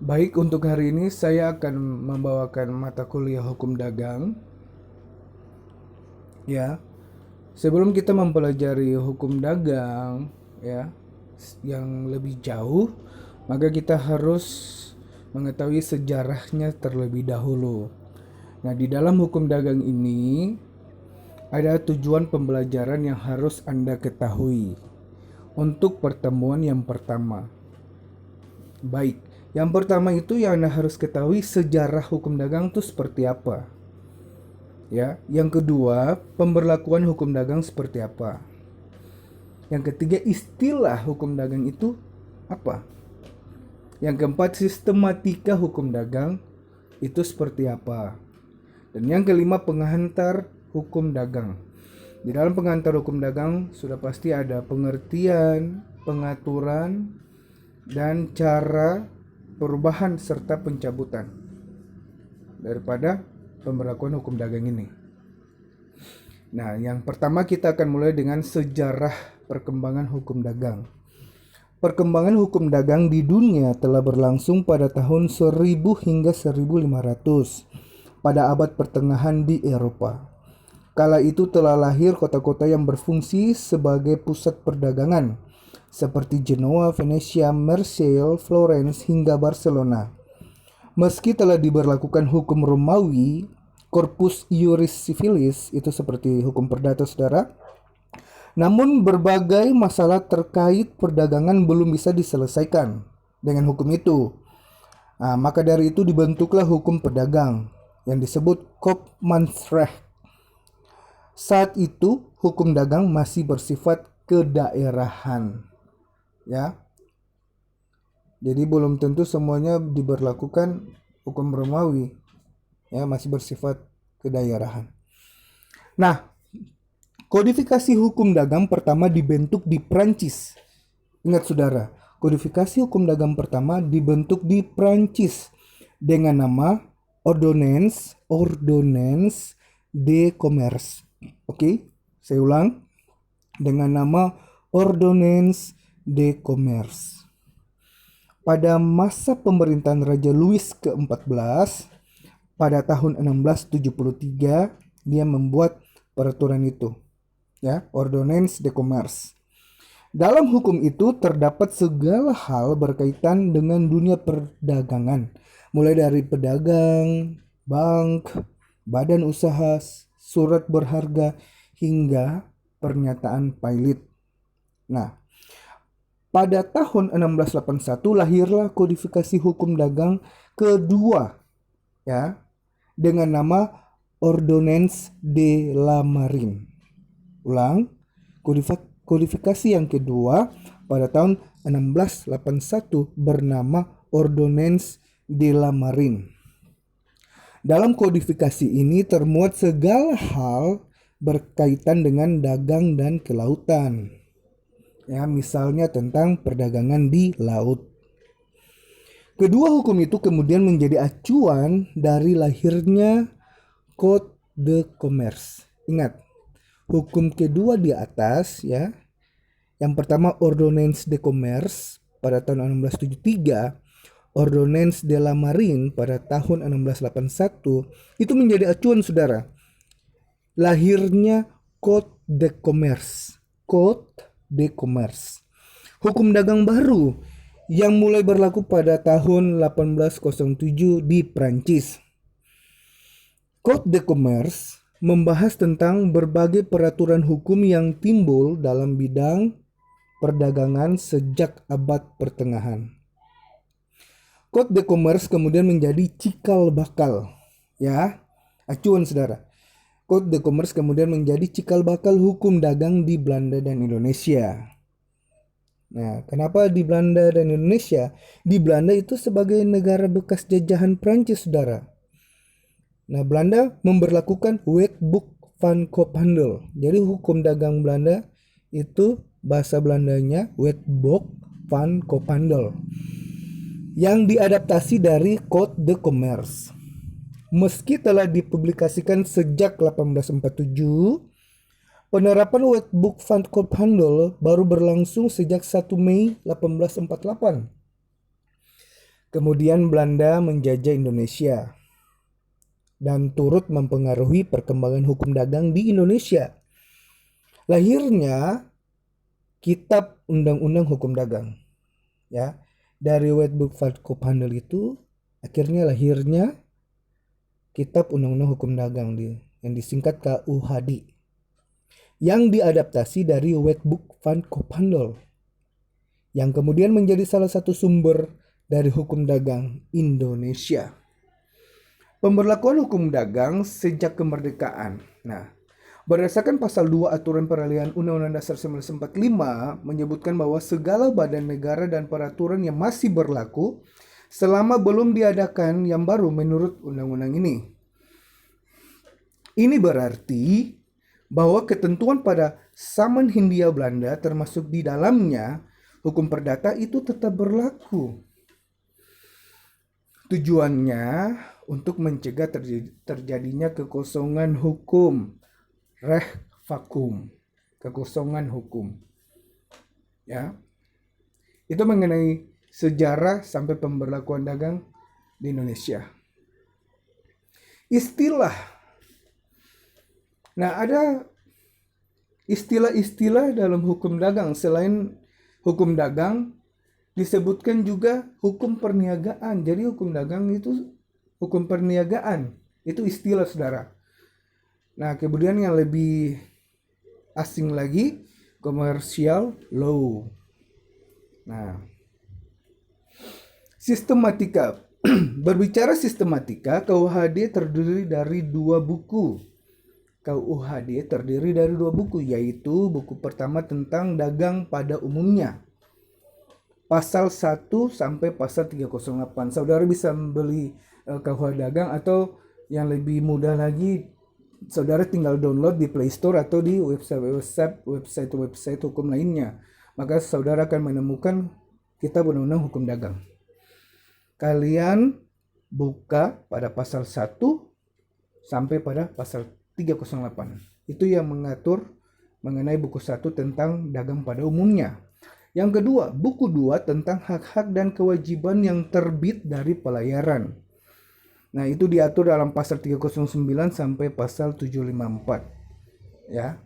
Baik, untuk hari ini saya akan membawakan mata kuliah hukum dagang. Ya, sebelum kita mempelajari hukum dagang, ya, yang lebih jauh, maka kita harus mengetahui sejarahnya terlebih dahulu. Nah, di dalam hukum dagang ini ada tujuan pembelajaran yang harus Anda ketahui untuk pertemuan yang pertama. Baik, yang pertama itu yang Anda harus ketahui sejarah hukum dagang itu seperti apa. Ya, yang kedua, pemberlakuan hukum dagang seperti apa. Yang ketiga, istilah hukum dagang itu apa. Yang keempat, sistematika hukum dagang itu seperti apa. Dan yang kelima, penghantar hukum dagang. Di dalam penghantar hukum dagang sudah pasti ada pengertian, pengaturan, dan cara perubahan serta pencabutan daripada pemberlakuan hukum dagang ini. Nah, yang pertama kita akan mulai dengan sejarah perkembangan hukum dagang. Perkembangan hukum dagang di dunia telah berlangsung pada tahun 1000 hingga 1500 pada abad pertengahan di Eropa. Kala itu telah lahir kota-kota yang berfungsi sebagai pusat perdagangan seperti Genoa, Venesia, Marseille, Florence hingga Barcelona. Meski telah diberlakukan hukum Romawi, Corpus Iuris Civilis itu seperti hukum perdata, saudara. Namun berbagai masalah terkait perdagangan belum bisa diselesaikan dengan hukum itu. Maka dari itu dibentuklah hukum pedagang yang disebut Koopmansrecht. Saat itu hukum dagang masih bersifat kedaerahan. Ya. Jadi belum tentu semuanya diberlakukan hukum Romawi. Ya, masih bersifat kedaerahan. Nah, kodifikasi hukum dagang pertama dibentuk di Prancis. Ingat saudara, kodifikasi hukum dagang pertama dibentuk di Prancis dengan nama Ordonnance de Commerce. Oke, saya ulang. Dengan nama Ordonnance de Commerce. Pada masa pemerintahan Raja Louis ke-14, pada tahun 1673, dia membuat peraturan itu. Ya, Ordonnance de Commerce. Dalam hukum itu terdapat segala hal berkaitan dengan dunia perdagangan, mulai dari pedagang, bank, badan usaha, surat berharga, hingga pernyataan pilot. Nah, pada tahun 1681 lahirlah kodifikasi hukum dagang kedua, ya, dengan nama Ordonnance de la Marine. Ulang, kodifikasi yang kedua pada tahun 1681 bernama Ordonnance de la Marine. Dalam kodifikasi ini termuat segala hal berkaitan dengan dagang dan kelautan. Ya, misalnya tentang perdagangan di laut. Kedua hukum itu kemudian menjadi acuan dari lahirnya Code de Commerce. Ingat, hukum kedua di atas, ya. Yang pertama Ordonnance de Commerce pada tahun 1673, Ordonnance de la Marine pada tahun 1681, itu menjadi acuan saudara. Lahirnya Code de Commerce. Code de Commerce. Hukum dagang baru yang mulai berlaku pada tahun 1807 di Prancis. Code de Commerce membahas tentang berbagai peraturan hukum yang timbul dalam bidang perdagangan sejak abad pertengahan. Code de Commerce kemudian menjadi cikal bakal, ya, acuan saudara. Code de Commerce kemudian menjadi cikal bakal hukum dagang di Belanda dan Indonesia. Nah, kenapa di Belanda dan Indonesia? Di Belanda itu sebagai negara bekas jajahan Prancis, saudara. Nah, Belanda memberlakukan Wetboek van Koophandel. Jadi hukum dagang Belanda itu bahasa Belandanya Wetboek van Koophandel, yang diadaptasi dari Code de Commerce. Meski telah dipublikasikan sejak 1847, penerapan Wetboek van Koophandel baru berlangsung sejak 1 Mei 1848. Kemudian Belanda menjajah Indonesia dan turut mempengaruhi perkembangan hukum dagang di Indonesia. Lahirnya Kitab Undang-Undang Hukum Dagang, ya. Dari Wetboek van Koophandel itu akhirnya lahirnya Kitab Undang-Undang Hukum Dagang yang disingkat KUHD, yang diadaptasi dari Wetboek van Koophandel, yang kemudian menjadi salah satu sumber dari hukum dagang Indonesia. Pemberlakuan hukum dagang sejak kemerdekaan. Nah, berdasarkan pasal 2 Aturan Peralihan Undang-Undang Dasar 1945 menyebutkan bahwa segala badan negara dan peraturan yang masih berlaku selama belum diadakan yang baru menurut undang-undang ini. Ini berarti bahwa ketentuan pada Saman Hindia Belanda termasuk di dalamnya hukum perdata itu tetap berlaku. Tujuannya untuk mencegah terjadinya kekosongan hukum. Recht vacuum, kekosongan hukum. Ya. Itu mengenai sejarah sampai pemberlakuan dagang di Indonesia. Istilah. Nah, ada istilah-istilah dalam hukum dagang. Selain hukum dagang, disebutkan juga hukum perniagaan. Jadi hukum dagang itu hukum perniagaan. Itu istilah, saudara. Nah, kemudian yang lebih asing lagi, commercial law. Nah, sistematika. Berbicara sistematika, KUHD terdiri dari dua buku. KUHD terdiri dari dua buku, yaitu buku pertama tentang dagang pada umumnya. Pasal 1 sampai pasal 308. Saudara bisa membeli KUHD dagang, atau yang lebih mudah lagi, saudara tinggal download di Play Store atau di website hukum lainnya. Maka saudara akan menemukan Kitab Undang-Undang Hukum Dagang. Kalian buka pada pasal 1 sampai pada pasal 308. Itu yang mengatur mengenai buku 1 tentang dagang pada umumnya. Yang kedua, buku 2 tentang hak-hak dan kewajiban yang terbit dari pelayaran. Nah, itu diatur dalam pasal 309 sampai pasal 754. Ya.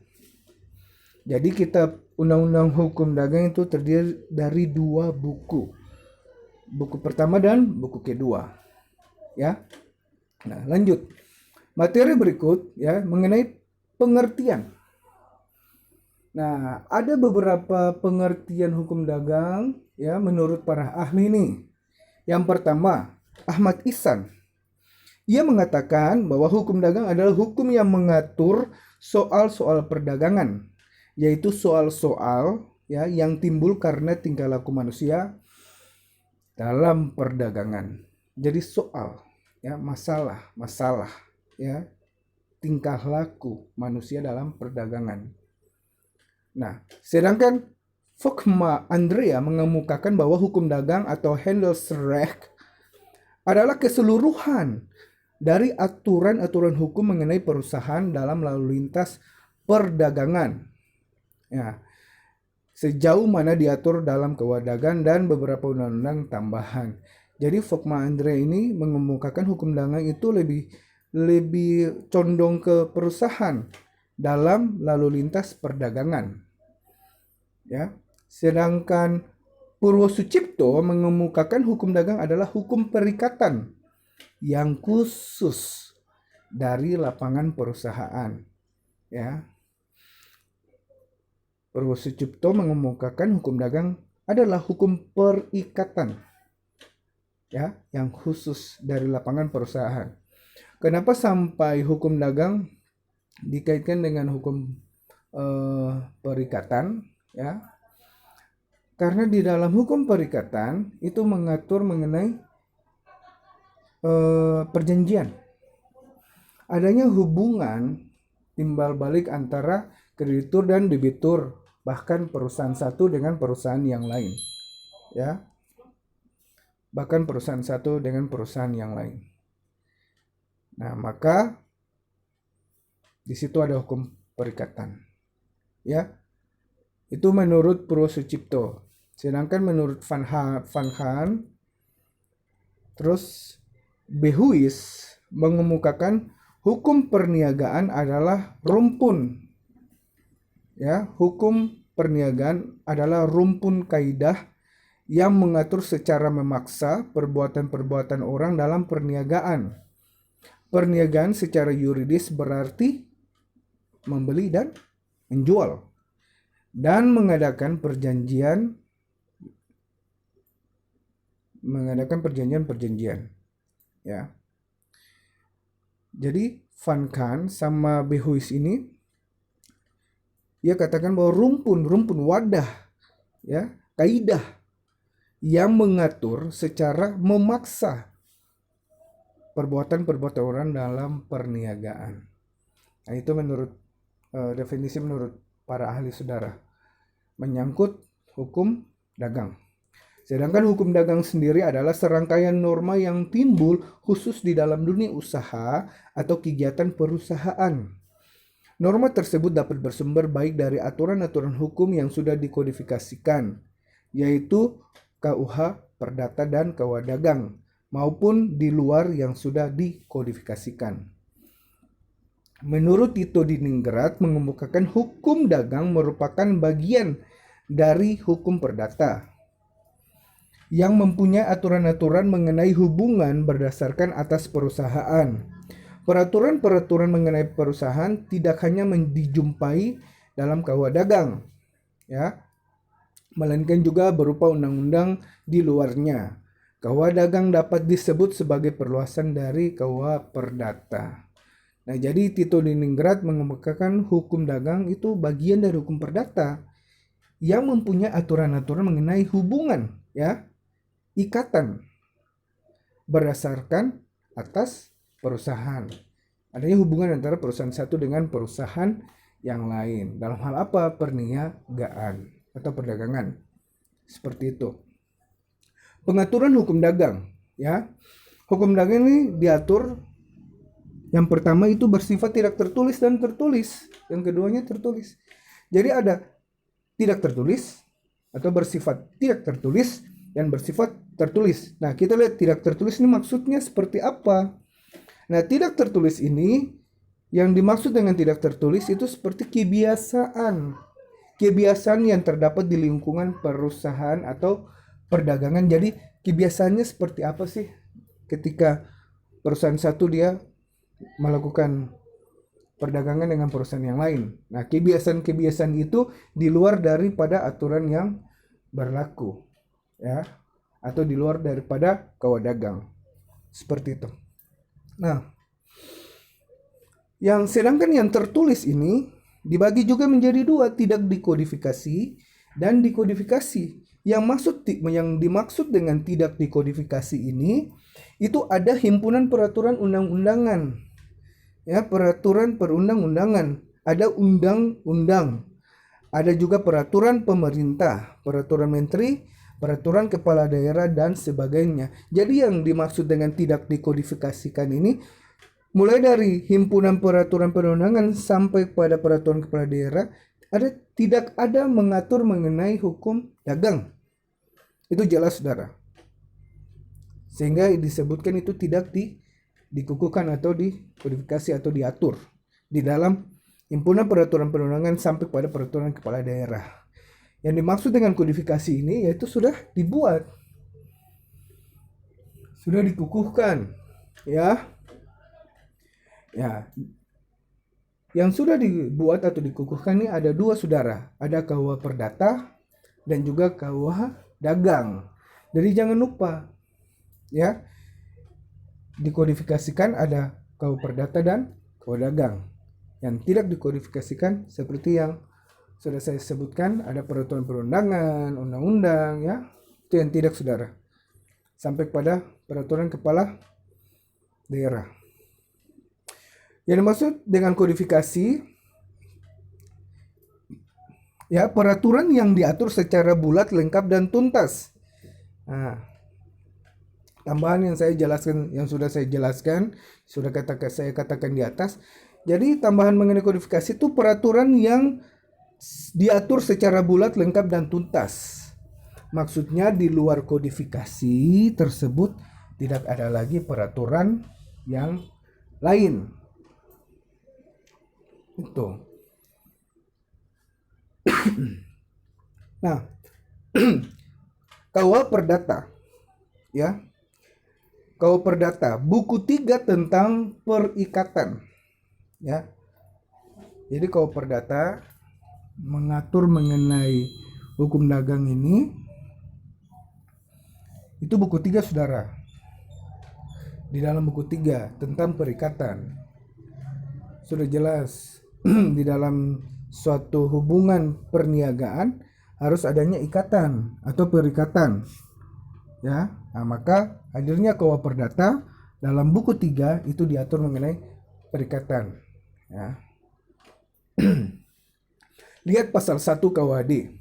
Jadi Kitab Undang-Undang Hukum Dagang itu terdiri dari dua buku. Buku pertama dan buku kedua. Ya. Nah, lanjut. Materi berikut ya mengenai pengertian. Nah, ada beberapa pengertian hukum dagang ya menurut para ahli nih. Yang pertama, Ahmad Ihsan. Ia mengatakan bahwa hukum dagang adalah hukum yang mengatur soal-soal perdagangan, yaitu soal-soal ya yang timbul karena tingkah laku manusia dalam perdagangan. Jadi soal ya, masalah ya, tingkah laku manusia dalam perdagangan. Nah, sedangkan Volkmar Andrea mengemukakan bahwa hukum dagang atau Handelsrecht adalah keseluruhan dari aturan-aturan hukum mengenai perusahaan dalam lalu lintas perdagangan. Ya, sejauh mana diatur dalam kewarganegaraan dan beberapa undang-undang tambahan. Jadi Volkmar Andrea ini mengemukakan hukum dagang itu lebih condong ke perusahaan dalam lalu lintas perdagangan. Ya, sedangkan Purwosucipto mengemukakan hukum dagang adalah hukum perikatan yang khusus dari lapangan perusahaan. Ya, Purwosucipto mengemukakan hukum dagang adalah hukum perikatan, ya, yang khusus dari lapangan perusahaan. Kenapa sampai hukum dagang dikaitkan dengan hukum perikatan? Ya, karena di dalam hukum perikatan itu mengatur mengenai perjanjian, adanya hubungan timbal balik antara kreditur dan debitur, bahkan perusahaan satu dengan perusahaan yang lain, ya, bahkan perusahaan satu dengan perusahaan yang lain. Nah, maka di situ ada hukum perikatan, ya. Itu menurut Purwosucipto. Sedangkan menurut Van Haan Terus Behuis mengemukakan hukum perniagaan adalah rumpun. Ya, hukum perniagaan adalah rumpun kaidah yang mengatur secara memaksa perbuatan-perbuatan orang dalam perniagaan. Perniagaan secara yuridis berarti membeli dan menjual dan mengadakan perjanjian. Ya. Jadi Van Kant sama Behuis ini dia katakan bahwa rumpun wadah, ya, kaidah yang mengatur secara memaksa perbuatan-perbuatan orang dalam perniagaan. Nah, itu menurut definisi menurut para ahli, saudara, menyangkut hukum dagang. Sedangkan hukum dagang sendiri adalah serangkaian norma yang timbul khusus di dalam dunia usaha atau kegiatan perusahaan. Norma tersebut dapat bersumber baik dari aturan-aturan hukum yang sudah dikodifikasikan, yaitu KUH, Perdata, dan KUH Dagang, maupun di luar yang sudah dikodifikasikan. Menurut Tito Diningrat mengemukakan hukum dagang merupakan bagian dari hukum perdata yang mempunyai aturan-aturan mengenai hubungan berdasarkan atas perusahaan. Peraturan-peraturan mengenai perusahaan tidak hanya dijumpai dalam KUH Dagang, ya, melainkan juga berupa undang-undang di luarnya. KUH Dagang dapat disebut sebagai perluasan dari KUH Perdata. Nah, jadi Tito Diningrat mengemukakan hukum dagang itu bagian dari hukum perdata yang mempunyai aturan-aturan mengenai hubungan, ya, ikatan berdasarkan atas perusahaan. Adanya hubungan antara perusahaan satu dengan perusahaan yang lain. Dalam hal apa? Perniagaan atau perdagangan. Seperti itu. Pengaturan hukum dagang, ya. Hukum dagang ini diatur, yang pertama itu bersifat tidak tertulis dan tertulis. Yang keduanya tertulis. Jadi ada tidak tertulis atau bersifat tidak tertulis dan bersifat tertulis. Nah, kita lihat tidak tertulis ini maksudnya seperti apa. Nah, tidak tertulis ini, yang dimaksud dengan tidak tertulis itu seperti kebiasaan. Kebiasaan yang terdapat di lingkungan perusahaan atau perdagangan. Jadi, kebiasaannya seperti apa sih ketika perusahaan satu dia melakukan perdagangan dengan perusahaan yang lain. Nah, kebiasaan-kebiasaan itu di luar daripada aturan yang berlaku, ya, atau di luar daripada KUH Dagang. Seperti itu. Nah, sedangkan yang tertulis ini dibagi juga menjadi dua, tidak dikodifikasi dan dikodifikasi. Yang dimaksud dengan tidak dikodifikasi ini itu ada himpunan peraturan undang-undangan, ya, peraturan perundang-undangan, ada undang-undang, ada juga peraturan pemerintah, peraturan menteri, peraturan kepala daerah, dan sebagainya. Jadi yang dimaksud dengan tidak dikodifikasikan ini mulai dari himpunan peraturan perundangan sampai pada peraturan kepala daerah tidak ada mengatur mengenai hukum dagang. Itu jelas, saudara. Sehingga disebutkan itu tidak dikukuhkan atau dikodifikasi atau diatur di dalam himpunan peraturan perundangan sampai pada peraturan kepala daerah. Yang dimaksud dengan kodifikasi ini yaitu sudah dibuat, sudah dikukuhkan, ya. Ya. Yang sudah dibuat atau dikukuhkan ini ada dua, saudara. Ada KUH Perdata dan juga KUH Dagang. Jadi jangan lupa, ya. Dikodifikasikan ada KUH Perdata dan KUH Dagang. Yang tidak dikodifikasikan seperti yang sudah saya sebutkan, ada peraturan perundangan, undang-undang, ya. Itu yang tidak, saudara. Sampai pada peraturan kepala daerah. Yang dimaksud dengan kodifikasi, ya, peraturan yang diatur secara bulat, lengkap, dan tuntas. Nah, tambahan yang sudah saya jelaskan, saya katakan di atas. Jadi tambahan mengenai kodifikasi itu peraturan yang diatur secara bulat, lengkap, dan tuntas. Maksudnya di luar kodifikasi tersebut tidak ada lagi peraturan yang lain. Itu. Nah, KUA Perdata, ya. KUA Perdata, buku 3 tentang perikatan, ya. Jadi KUA Perdata mengatur mengenai hukum dagang ini. Itu buku 3, saudara. Di dalam buku 3 tentang perikatan, sudah jelas di dalam suatu hubungan perniagaan harus adanya ikatan atau perikatan, ya. Nah, maka hadirnya KUA Perdata dalam buku 3 itu diatur mengenai perikatan, ya. Lihat pasal 1 KUHD.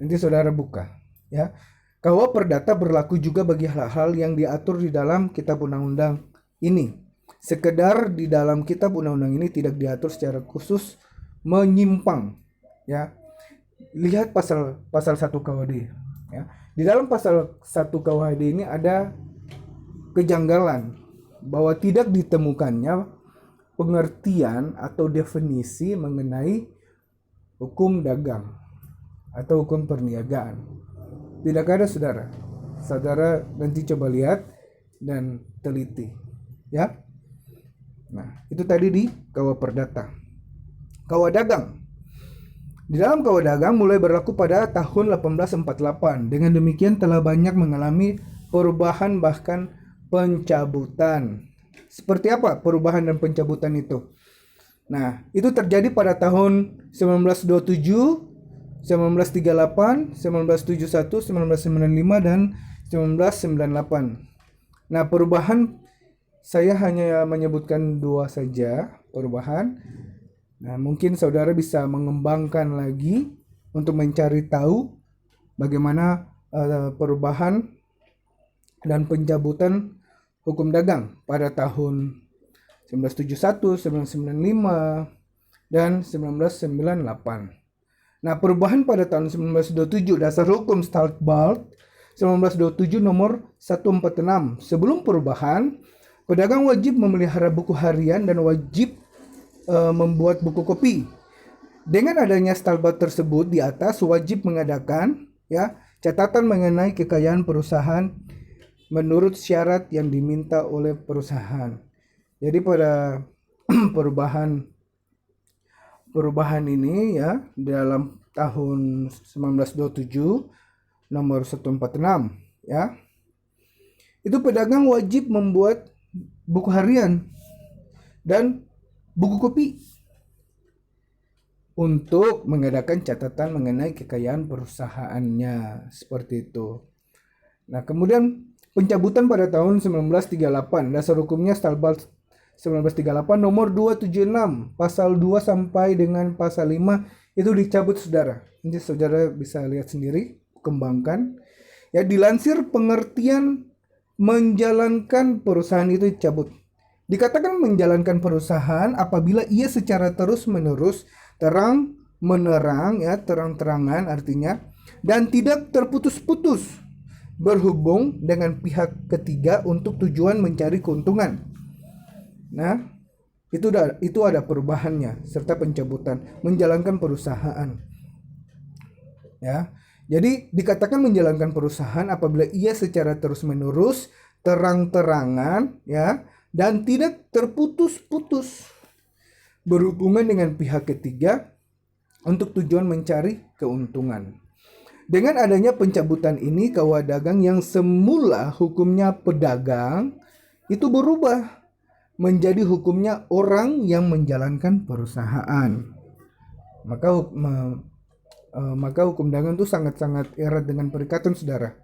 Nanti saudara buka, ya. KUA Perdata berlaku juga bagi hal-hal yang diatur di dalam kitab undang-undang ini. Sekedar di dalam kitab undang-undang ini tidak diatur secara khusus menyimpang, ya. Lihat pasal 1 KUHD, ya. Di dalam pasal 1 KUHD ini ada kejanggalan bahwa tidak ditemukannya pengertian atau definisi mengenai hukum dagang atau hukum perniagaan. Tidak ada, saudara. Saudara nanti coba lihat dan teliti, ya. Nah, itu tadi di KUA Perdata. KUA Dagang. Di dalam KUA Dagang mulai berlaku pada tahun 1848. Dengan demikian telah banyak mengalami perubahan bahkan pencabutan. Seperti apa perubahan dan pencabutan itu? Nah, itu terjadi pada tahun 1927, 1938, 1971, 1995, dan 1998. Nah, perubahan saya hanya menyebutkan 2 saja perubahan. Nah, mungkin saudara bisa mengembangkan lagi untuk mencari tahu bagaimana perubahan dan pencabutan hukum dagang pada tahun 1971, 1995, dan 1998. Nah, perubahan pada tahun 1927 dasar hukum Stark-Balt 1927 nomor 146. Sebelum perubahan, pedagang wajib memelihara buku harian dan wajib membuat buku kopi. Dengan adanya Stark-Balt tersebut di atas wajib mengadakan, ya, catatan mengenai kekayaan perusahaan menurut syarat yang diminta oleh perusahaan. Jadi pada perubahan ini, ya, dalam tahun 1927 nomor 146, ya. Itu pedagang wajib membuat buku harian dan buku kopi untuk mengadakan catatan mengenai kekayaan perusahaannya, seperti itu. Nah, kemudian pencabutan pada tahun 1938, dasar hukumnya Stark-Balt 1938 nomor 276, pasal 2 sampai dengan pasal 5 itu dicabut, saudara. Nanti saudara bisa lihat sendiri, kembangkan. Ya, dilansir pengertian menjalankan perusahaan itu dicabut. Dikatakan menjalankan perusahaan apabila ia secara terus-menerus, terang-menerang, ya, terang-terangan artinya, dan tidak terputus-putus berhubung dengan pihak ketiga untuk tujuan mencari keuntungan. Nah, itu ada perubahannya serta pencabutan menjalankan perusahaan. Ya. Jadi dikatakan menjalankan perusahaan apabila ia secara terus-menerus, terang-terangan, ya, dan tidak terputus-putus berhubungan dengan pihak ketiga untuk tujuan mencari keuntungan. Dengan adanya pencabutan ini, KUA dagang yang semula hukumnya pedagang itu berubah menjadi hukumnya orang yang menjalankan perusahaan. Maka hukum dagang itu sangat-sangat erat dengan perikatan, saudara.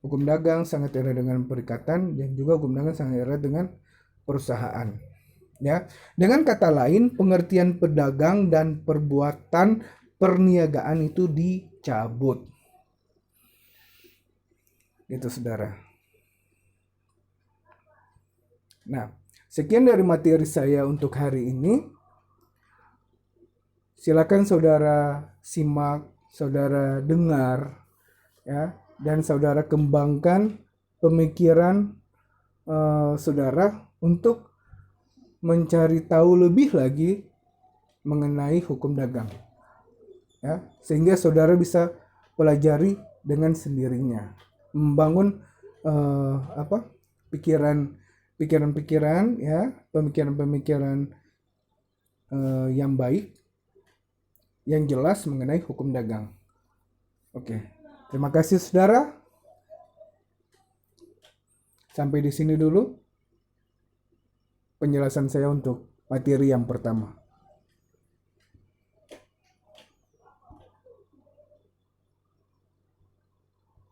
Hukum dagang sangat erat dengan perikatan, dan juga hukum dagang sangat erat dengan perusahaan. Ya, dengan kata lain, pengertian pedagang dan perbuatan perniagaan itu dicabut. Gitu, saudara. Nah, sekian dari materi saya untuk hari ini. Silakan saudara simak, saudara dengar, ya, dan saudara kembangkan pemikiran saudara untuk mencari tahu lebih lagi mengenai hukum dagang, ya, sehingga saudara bisa pelajari dengan sendirinya, membangun pikiran-pikiran, ya, pemikiran-pemikiran yang baik, yang jelas mengenai hukum dagang. Oke, terima kasih saudara. Sampai di sini dulu penjelasan saya untuk materi yang pertama.